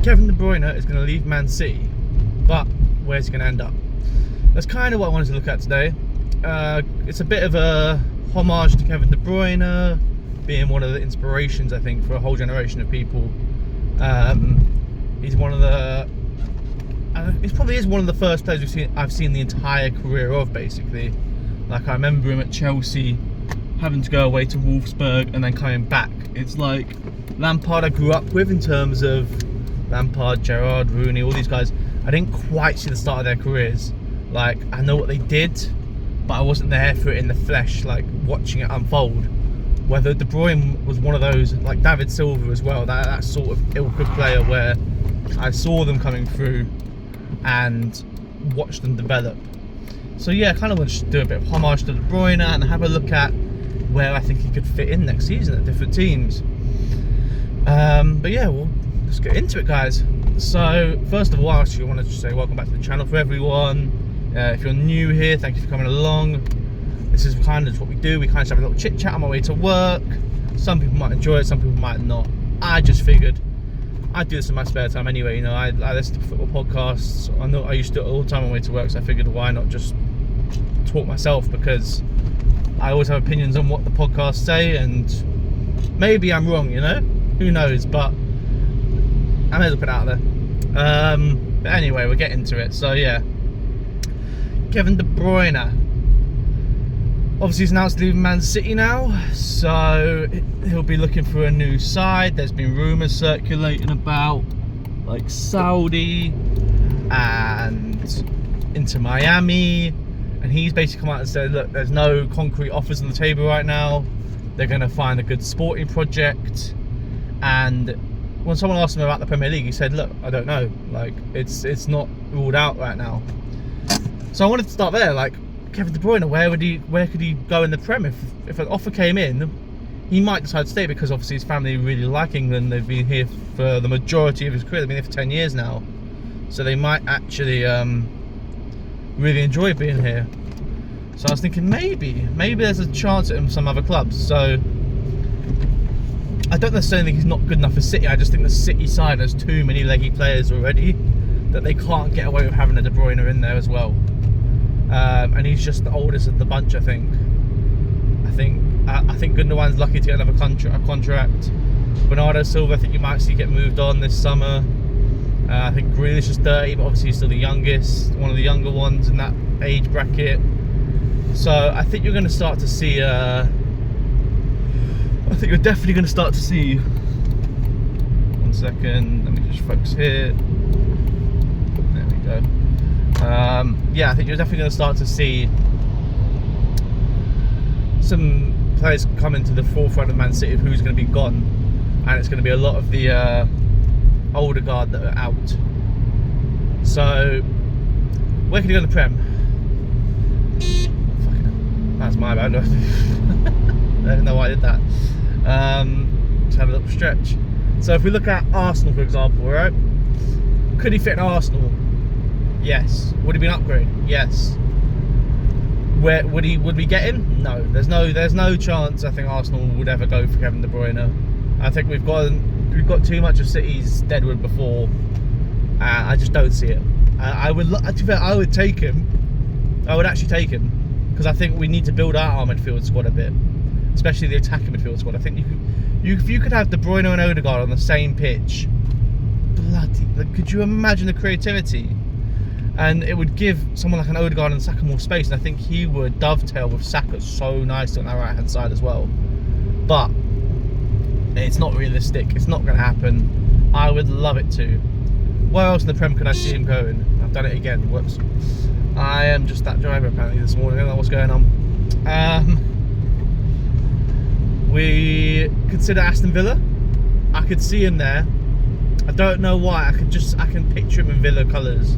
Kevin De Bruyne is going to leave Man City, but where's he going to end up? That's kind of what I wanted to look at today. It's a bit of a homage to Kevin De Bruyne, being one of the inspirations, I think, for a whole generation of people. He's one of the... he probably is one of the first players I've seen the entire career of, basically. Like, I remember him at Chelsea, having to go away to Wolfsburg and then coming back. It's like Lampard I grew up with in terms of Lampard, Gerrard, Rooney, all these guys. I didn't quite see the start of their careers. Like, I know what they did, but I wasn't there for it in the flesh, like watching it unfold. Whether De Bruyne was one of those, like David Silva as well, that sort of ilk of player where I saw them coming through and watched them develop. So yeah, I kind of want to do a bit of homage to De Bruyne and have a look at where I think he could fit in next season at different teams. But yeah, well, let's get into it, guys. So first of all, I actually want to just say welcome back to the channel for everyone. If you're new here, thank you for coming along. This is kind of what we do. We kind of have a little chit chat on my way to work. Some people might enjoy it, some people might not. I just figured I'd do this in my spare time anyway. You know, I listen to football podcasts. I know I used to do it all the time on my way to work, so I figured why not just talk myself, because I always have opinions on what the podcasts say, and maybe I'm wrong, you know? Who knows? But I may as well put it out there. But anyway, we'll get into it. So yeah, Kevin De Bruyne. Obviously he's announced leaving Man City now, so he'll be looking for a new side. There's been rumours circulating about like Saudi and into Miami, and he's basically come out and said, look, there's no concrete offers on the table right now. They're going to find a good sporting project. And when someone asked him about the Premier League, he said, look, I don't know, like it's not ruled out right now. So I wanted to start there. Like, Kevin De Bruyne, where could he go in the Prem? If an offer came in, he might decide to stay, because obviously his family really like England. They've been here for the majority of his career. They've been here for 10 years now, so they might actually really enjoy being here. So I was thinking maybe there's a chance at him some other clubs. So I don't necessarily think he's not good enough for City. I just think the City side has too many leggy players already that they can't get away with having a De Bruyne in there as well. And he's just the oldest of the bunch, I think. I think Gundogan's lucky to get another contract. Bernardo Silva, I think you might see get moved on this summer. I think Grealish is 30, but obviously he's still the youngest, one of the younger ones in that age bracket. So I think you're going to start to see. I think you're definitely going to start to see. 1 second, let me just focus here. There we go. Yeah, I think you're definitely going to start to see some players come into the forefront of Man City of who's going to be gone, and it's going to be a lot of the older guard that are out. So where can you go in the Prem? Fucking hell. That's my bad. I don't know why I did that. Just have a little stretch. So if we look at Arsenal, for example, right? Could he fit in Arsenal? Yes. Would he be an upgrade? Yes. Where would we get him? No. There's no chance I think Arsenal would ever go for Kevin De Bruyne. I think we've got too much of City's Deadwood before. I just don't see it. I would take him. I would actually take him, because I think we need to build out our midfield squad a bit, especially the attacking midfield squad. I think if you could have De Bruyne and Odegaard on the same pitch, bloody, like, could you imagine the creativity? And it would give someone like an Odegaard and Saka more space, and I think he would dovetail with Saka so nicely on that right hand side as well. But it's not realistic. It's not going to happen. I would love it to. Where else in the Prem can I see him going? I've done it again. Whoops. I am just that driver apparently this morning. I don't know what's going on. We consider Aston Villa. I could see him there. I don't know why. I can picture him in Villa colours.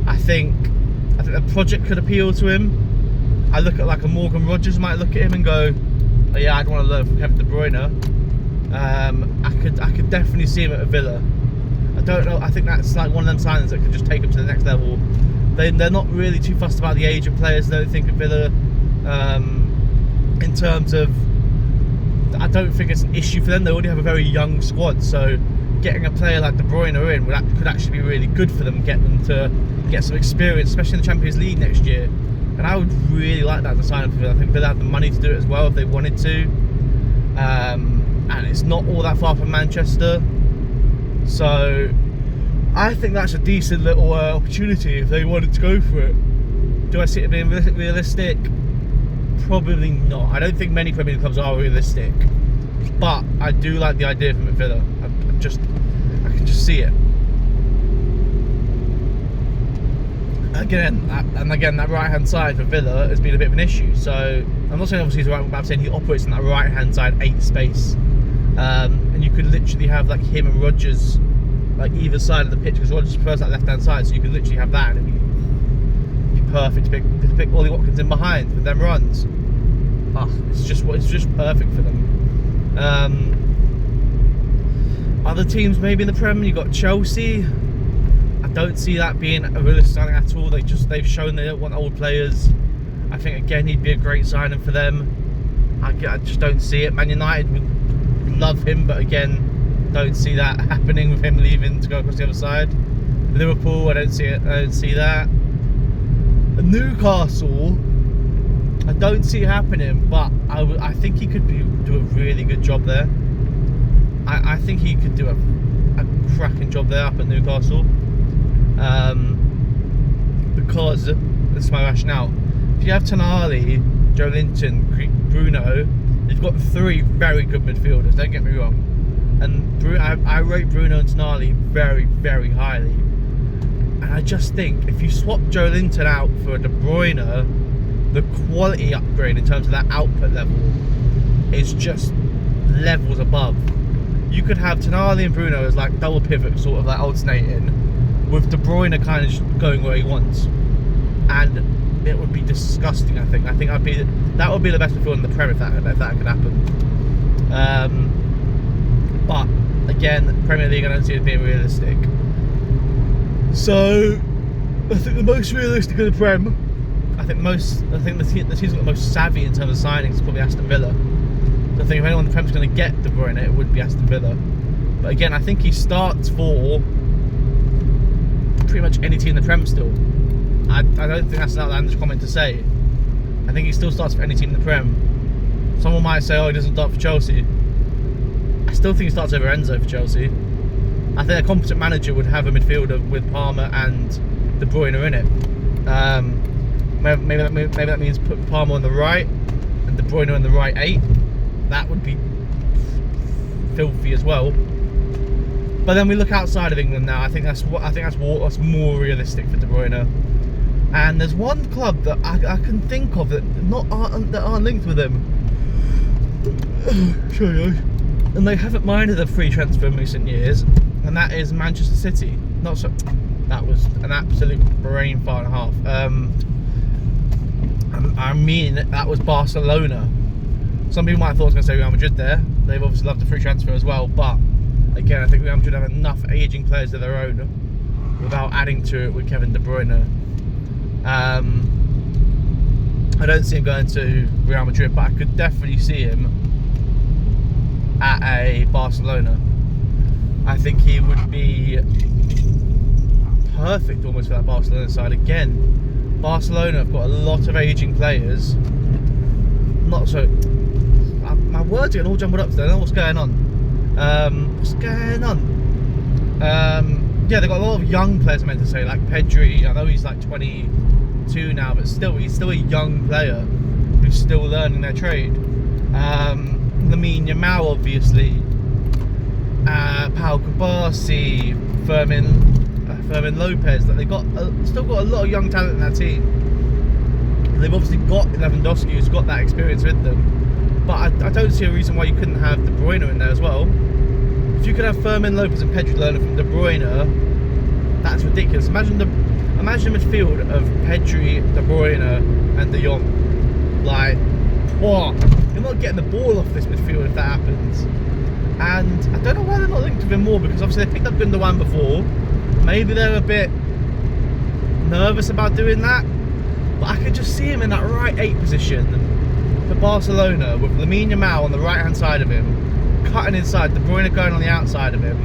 I think the project could appeal to him. I look at like a Morgan Rogers, might look at him and go, oh yeah, I'd want to learn from Kevin De Bruyne. I could definitely see him at a Villa. I don't know. I think that's like one of them signings that could just take him to the next level. They're not really too fussed about the age of players. I don't think at Villa, in terms of, I don't think it's an issue for them. They already have a very young squad, so getting a player like De Bruyne in could actually be really good for them, get them to get some experience, especially in the Champions League next year. And I would really like that to sign for Villa. I think Villa have the money to do it as well if they wanted to. And it's not all that far from Manchester. So I think that's a decent little opportunity if they wanted to go for it. Do I see it being realistic? Probably not. I don't think many Premier League clubs are realistic. But I do like the idea of him at Villa. I can just see it. Again, that right-hand side for Villa has been a bit of an issue. So I'm not saying obviously he's right, but I'm saying he operates in that right-hand side 8 space, and you could literally have like him and Rodgers, like either side of the pitch, because Rodgers prefers that left-hand side. So you could literally have that, and it'd be perfect to pick Ollie Watkins in behind with them runs. It's just perfect for them. Other teams maybe in the Prem, you got Chelsea. I don't see that being a realistic signing at all. They've shown they don't want old players. I think again he'd be a great signing for them. I just don't see it. Man United would love him, but again, don't see that happening with him leaving to go across the other side. Liverpool, I don't see it. I don't see that. Newcastle, I don't see it happening, but I think he could do a really good job there. I think he could do a cracking job there up at Newcastle. Because this is my rationale. If you have Tonali, Joe Linton, Bruno, you've got 3 very good midfielders. Don't get me wrong. And I rate Bruno and Tonali very, very highly. And I just think if you swap Joe Linton out for De Bruyne, the quality upgrade in terms of that output level is just levels above. You could have Tonali and Bruno as like double pivot, sort of like alternating, with De Bruyne kind of just going where he wants, and it would be disgusting. I think that would be the best midfield in the Prem if that could happen. But again, Premier League I don't see it being realistic. So I think the most realistic in the Prem, I think the team that's the most savvy in terms of signings is probably Aston Villa. So I think if anyone in the Prem is going to get De Bruyne, it would be Aston Villa. But again, I think he starts for pretty much any team in the Prem still. I don't think that's an outlandish comment to say. I think he still starts for any team in the Prem. Someone might say, oh, he doesn't start for Chelsea. I still think he starts over Enzo for Chelsea. I think a competent manager would have a midfielder with Palmer and De Bruyne in it. Maybe that means put Palmer on the right and De Bruyne on the right 8. That would be filthy as well. But then we look outside of England now. I think that's what's more realistic for De Bruyne. And there's one club that I can think of that aren't linked with him. Sorry, guys. And they haven't minded a free transfer in recent years, and that is Manchester City. That was an absolute brain fart and a half. I mean, that was Barcelona. Some people might have thought I was going to say Real Madrid there. They've obviously loved the free transfer as well, but again, I think Real Madrid have enough ageing players of their own without adding to it with Kevin De Bruyne. I don't see him going to Real Madrid, but I could definitely see him at a Barcelona. I think he would be perfect almost for that Barcelona side. Again, Barcelona have got a lot of ageing players. My words are getting all jumbled up today. I don't know what's going on. Yeah, they've got a lot of young players, I meant to say, like Pedri. I know he's like 22 now, but he's still a young player who's still learning their trade. Lamine Yamal, obviously. Pau Kubasi, Fermin Lopez. They've still got a lot of young talent in that team. They've obviously got Lewandowski, who's got that experience with them. But I don't see a reason why you couldn't have De Bruyne in there as well. If you could have Fermin Lopez and Pedri learning from De Bruyne, that's ridiculous. Imagine a midfield of Pedri, De Bruyne, and De Jong. Like, what? You're not getting the ball off this midfield if that happens. And I don't know why they're not linked with him more, because obviously they picked up Gundogan before. Maybe they're a bit nervous about doing that. But I could just see him in that right 8 position for Barcelona, with Lamine Yamal on the right hand side of him, cutting inside, De Bruyne going on the outside of him,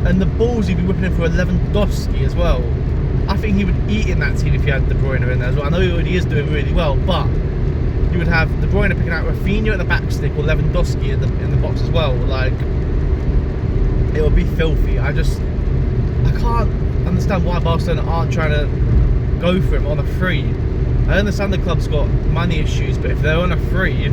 And the balls he'd be whipping in for Lewandowski as well. I think he would eat in that team if you had De Bruyne in there as well. I know he already is doing really well, but you would have De Bruyne picking out Rafinha at the back stick or Lewandowski in the box as well. Like, it would be filthy. I can't understand why Barcelona aren't trying to go for him on a free. I understand the club's got money issues, but if they're on a free,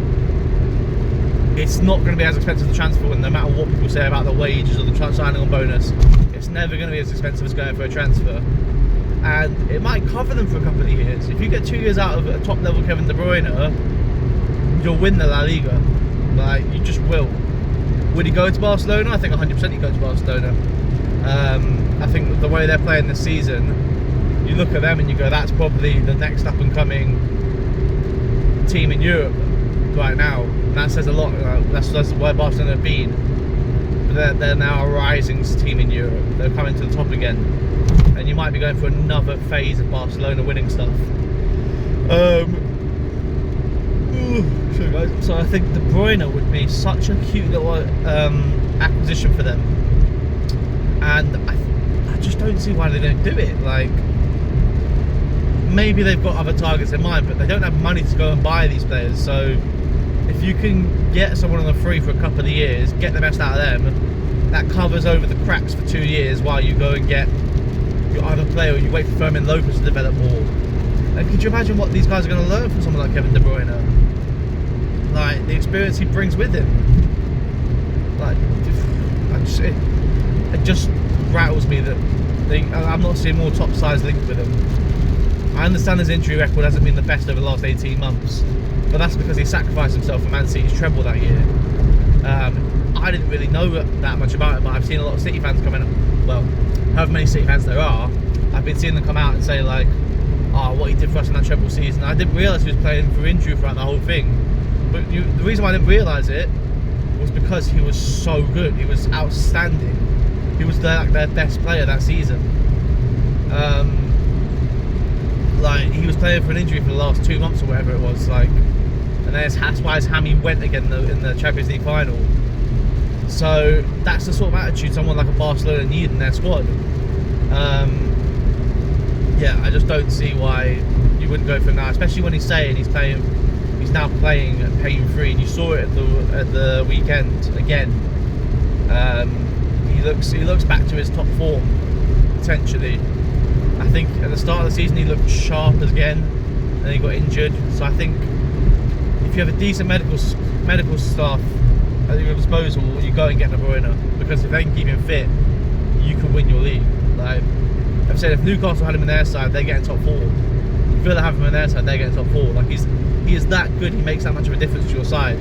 it's not going to be as expensive as the transfer window, no matter what people say about the wages or the signing on bonus. It's never going to be as expensive as going for a transfer. And it might cover them for a couple of years. If you get 2 years out of a top level Kevin De Bruyne, you'll win the La Liga. Like, you just will. Would he go to Barcelona? I think 100% he'd go to Barcelona. I think the way they're playing this season, you look at them and you go, that's probably the next up and coming team in Europe right now. And that says a lot. That's where Barcelona have been. But they're now a rising team in Europe. They're coming to the top again. And you might be going for another phase of Barcelona winning stuff. Sorry guys. So I think De Bruyne would be such a cute little acquisition for them. And I just don't see why they don't do it. Like, maybe they've got other targets in mind, but they don't have money to go and buy these players. So if you can get someone on the free for a couple of years, get the best out of them, that covers over the cracks for 2 years while you go and get your other player, or you wait for Fermin Lopez to develop more. And could you imagine what these guys are going to learn from someone like Kevin De Bruyne? Like, the experience he brings with him. Like, it just rattles me that I'm not seeing more top sides linked with him. I understand his injury record hasn't been the best over the last 18 months, but that's because he sacrificed himself for Man City's treble that year. I didn't really know that much about it, but I've seen a lot of City fans coming up. Well, however many City fans there are, I've been seeing them come out and say, like, oh, what he did for us in that treble season. I didn't realise he was playing for injury throughout the whole thing. But the reason why I didn't realise it was because he was so good. He was outstanding. He was their best player that season. Like, he was playing for an injury for the last 2 months or whatever it was. Like, and that's why his hammy went again in the Champions League final. So that's the sort of attitude someone like a Barcelona need in their squad. Yeah, I just don't see why you wouldn't go for him now, especially when he's saying he's now playing pain free. And you saw it at the weekend again. He looks back to his top form potentially. I think at the start of the season he looked sharp again, then he got injured. So I think if you have a decent medical staff at your disposal, you go and get De Bruyne, because if they can keep him fit, you can win your league. Like I've said, if Newcastle had him in their side, they're getting top 4. If Villa have him in their side, they're getting top 4. Like he is that good. He makes that much of a difference to your side.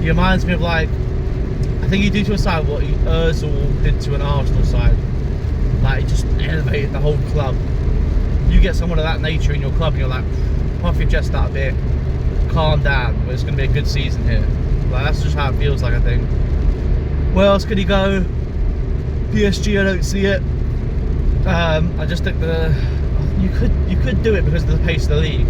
He reminds me of, like, I think he did to a side what Ozil did to an Arsenal side. Like, he just elevated the whole club. You get someone of that nature in your club and you're like, puff your chest out a bit, calm down, it's going to be a good season here. Like, that's just how it feels like, I think. Where else could he go? PSG, I don't see it. I just think you could do it because of the pace of the league.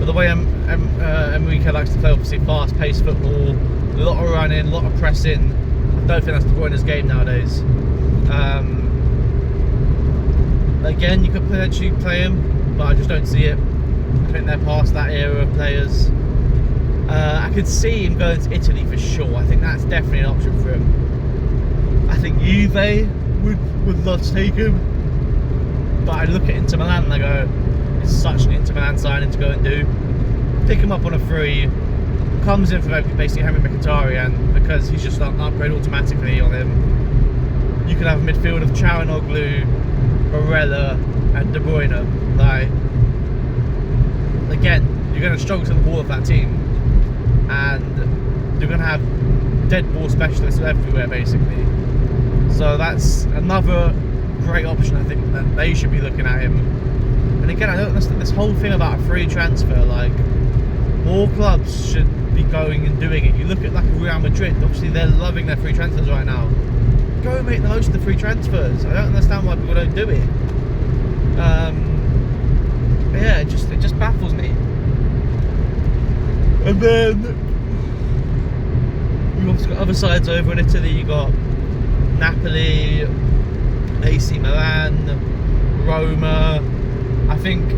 But the way Enrique likes to play, obviously fast-paced football, a lot of running, a lot of pressing, I don't think that's De Bruyne's game nowadays. Again, you could potentially play him, but I just don't see it. I think they're past that era of players. I could see him going to Italy for sure. I think that's definitely an option for him. I think Juve would love to take him, but I look at Inter Milan and I go, it's such an Inter Milan signing to go and do. Pick him up on a free, comes in for basically Henry Mkhitaryan, because he's just an upgrade automatically on him. You can have a midfield of Çalhanoğlu, Barella and De Bruyne. Like, again, you're going to struggle to the ball of that team, and you're going to have dead ball specialists everywhere basically. So that's another great option. I think that they should be looking at him. And again, I don't understand this whole thing about a free transfer. Like, more clubs should be going and doing it. You look at like Real Madrid, obviously they're loving their free transfers right now. Go and make the most of the free transfers. I don't understand why people don't do it. Yeah, it just baffles me. And then you've obviously got other sides over in Italy. You got Napoli, AC Milan, Roma. I think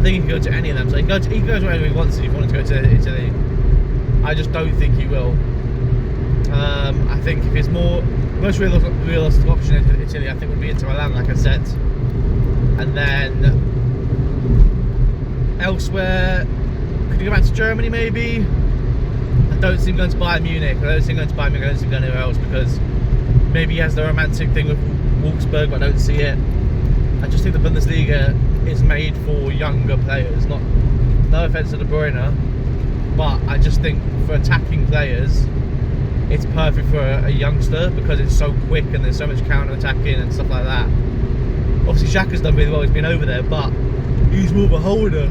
he can go to any of them. So he can go to wherever he wants if he wanted to go to Italy. I just don't think he will. I think if his most realistic option in Italy, I think would be Inter Milan, like I said. And then elsewhere, could he go back to Germany maybe? I don't see him going to Bayern Munich. I don't see him going to Bayern Munich. I don't see him going anywhere else because maybe he has the romantic thing with Wolfsburg, but I don't see it. I just think the Bundesliga is made for younger players. No offense to De Bruyne, but I just think for attacking players, it's perfect for a youngster because it's so quick and there's so much counter-attacking and stuff like that. Obviously, Xhaka's done really well. He's been over there, but he's more of a holder.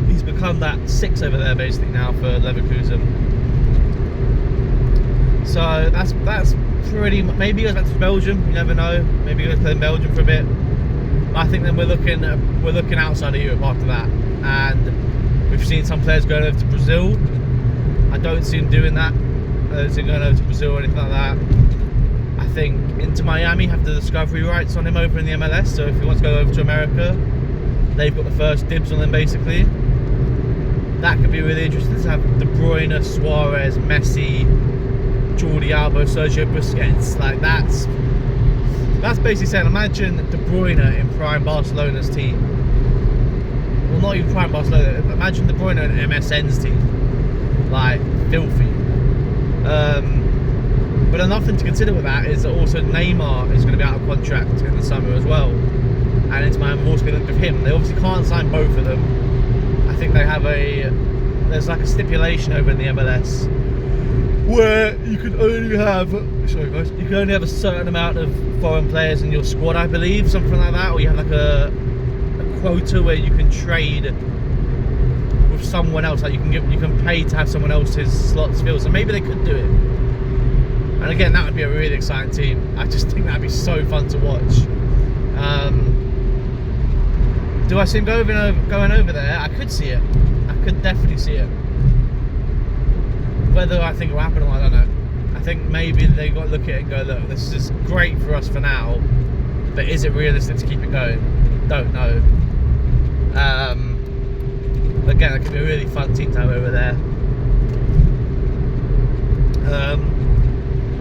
He's become that 6 over there basically now for Leverkusen. So that's pretty much. Maybe he goes back to Belgium. You never know. Maybe he goes play in Belgium for a bit. But I think then we're looking outside of Europe after that, and we've seen some players going over to Brazil. I don't see him doing that. I don't see him going over to Brazil or anything like that. I think Inter Miami have the discovery rights on him over in the MLS. So if he wants to go over to America, they've got the first dibs on him basically. That could be really interesting to have De Bruyne, Suarez, Messi, Jordi Alba, Sergio Busquets. Like that's basically saying, imagine De Bruyne in prime Barcelona's team. Well, not even prime Barcelona. Imagine De Bruyne in MSN's team. Like filthy. But another thing to consider with that is that also Neymar is going to be out of contract in the summer as well, and Inter Miami have also been linked with him. They obviously can't sign both of them. I think they have there's like a stipulation over in the MLS where you can only have, sorry guys, you can only have a certain amount of foreign players in your squad, I believe, something like that, or you have like a quota where you can trade with someone else, like you can pay to have someone else's slots filled. So maybe they could do it. And again, that would be a really exciting team. I just think that'd be so fun to watch. Do I see him going over there? I could see it. I could definitely see it. Whether I think it will happen or not, I don't know. I think maybe they got to look at it and go, look, this is great for us for now, but is it realistic to keep it going? Don't know. Again, it could be a really fun team to have over there.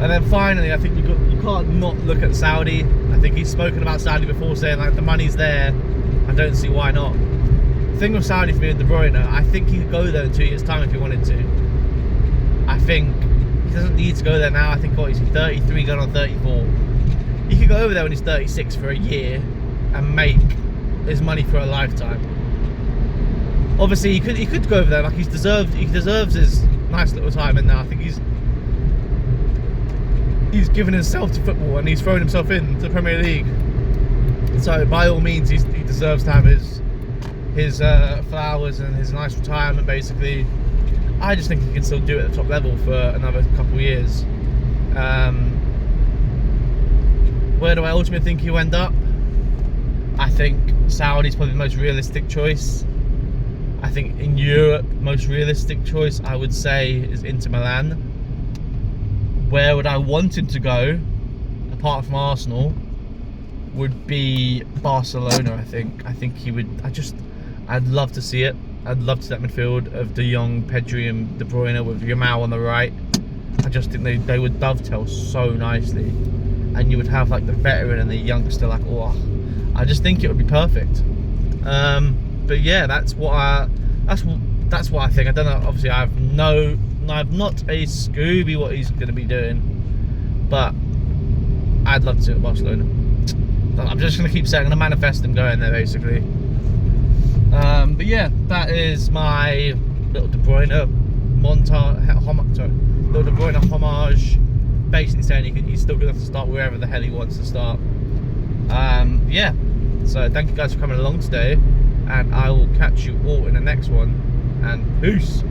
And then finally, I think you can't not look at Saudi. I think he's spoken about Saudi before, saying like the money's there. I don't see why not. The thing with Saudi for me and De Bruyne, I think he could go there in 2 years' time if he wanted to. I think he doesn't need to go there now. I think he's 33 going on 34. He could go over there when he's 36 for a year and make his money for a lifetime. Obviously, he could go over there. Like he deserves his nice little time in there. I think he's given himself to football and he's thrown himself into the Premier League. So by all means, he deserves to have his flowers and his nice retirement. Basically, I just think he can still do it at the top level for another couple of years. Where do I ultimately think he'll end up? I think Saudi's probably the most realistic choice. I think in Europe, most realistic choice I would say is Inter Milan. Where would I want him to go, apart from Arsenal, would be Barcelona. I think he would. I'd love to see it. I'd love to see that midfield of De Jong, Pedri and De Bruyne with Yamal on the right. I just think they would dovetail so nicely, and you would have like the veteran and the youngster. Like, oh, I just think it would be perfect. But yeah, that's what I think. I don't know. Obviously, I'm not a Scooby what he's going to be doing, but I'd love to see it at Barcelona. I'm just going to keep saying, I'm going to manifest him going there basically. But yeah, that is my little De Bruyne little De Bruyne homage, basically saying he's still good enough to start wherever the hell he wants to start. Yeah, so thank you guys for coming along today, and I will catch you all in the next one, and peace.